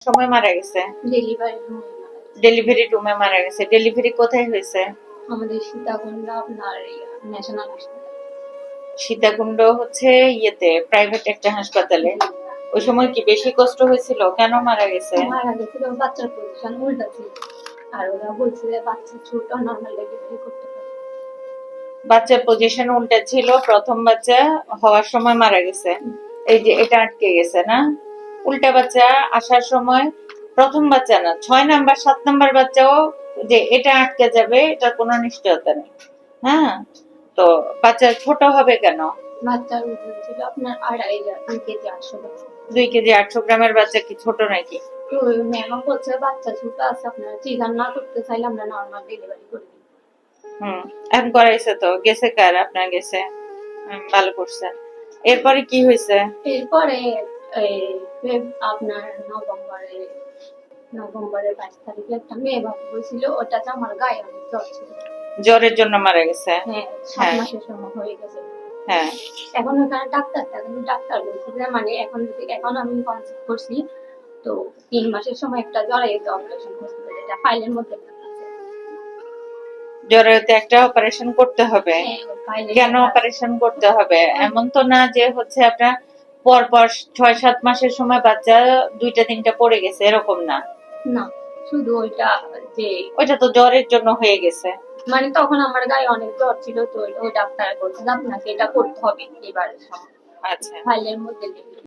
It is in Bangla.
সময় মারা গেছে? ডেলিভারি রুমে মারা গেছে। ডেলিভারি রুমে মারা গেছে। ডেলিভারি কোথায় হয়েছে? আমাদের সীতাকুণ্ড আপনার ন্যাশনাল হাসপাতাল। সীতাকুণ্ড হচ্ছে ইয়েতে প্রাইভেট একটা হাসপাতালে। ওই সময় কি বেশি কষ্ট হয়েছিল? কেন মারা গেছে? মারা গেছিল বাচ্চার পজিশন উল্টা ছিল, আর ওরা বলছে যে বাচ্চা ছোট, নর্মাল ডেলিভারি করতে পারে। বাচ্চার পজিশন উল্টা ছিল, প্রথম বাচ্চা হওয়ার সময় মারা গেছে। এই যে এটা আটকে গেছে না, উল্টা বাচ্চা আসার সময় প্রথম বাচ্চা না, 6 নাম্বার 7 নাম্বার বাচ্চাও যে এটা আটকে যাবে এটার কোনো নিশ্চয়তা নেই। হ্যাঁ, তো বাচ্চা ছোট হবে কেন? বাচ্চার ওজন ছিল আপনার 2.5 কেজি 800 গ্রাম। 2 কেজি 800 গ্রামের বাচ্চা কি ছোট নাকি? তো ওই ম্যামও বলছে বাচ্চা ছোট আছে, আপনারা সিজার না করতে চাইলে আমরা নর্মাল ডেলিভারি করে দিই। এখন করাইছে তো, গেছে কার? আপনার গেছে, ভালো করছে। এরপরে কি হয়েছে? এরপরে আপনার নভেম্বরের 22 তারিখে একটা মেয়ে বাবু হয়েছিল, ওটাতে আমার গায়ে অনেক জ্বর ছিল। জ্বরের জন্য মারা গেছে? হ্যাঁ, 7 হ্যাঁ মাসের সময় হয়ে গেছে। হ্যাঁ। এখন ওখানে ডাক্তার বলছে যে মানে এখন আমি কনসেপ্ট করছি, তো 3 মাসের সময় একটা জরায়ুতে অপারেশন করতে হবে, যেটা ফাইলের মধ্যে আছে। জরায়ুতে একটা অপারেশন করতে হবে? হ্যাঁ, ওই ফাইলে কেন অপারেশন করতে হবে? এমন তো না যে হচ্ছে আপনার পর পর 6-7 মাসের সময় বাচ্চা 2টা 3টা পড়ে গেছে, এরকম না। না, শুধু ওইটা যে ওইটা তো জ্বরের জন্য হয়ে গেছে। মানে তখন আমার গায়ে অনেক জ্বর ছিল, তো ওই ডাক্তার বলছে যে আপনাকে এটা করতে হবে এবারের সময়। আচ্ছা। ফাইলের মধ্যে লিখে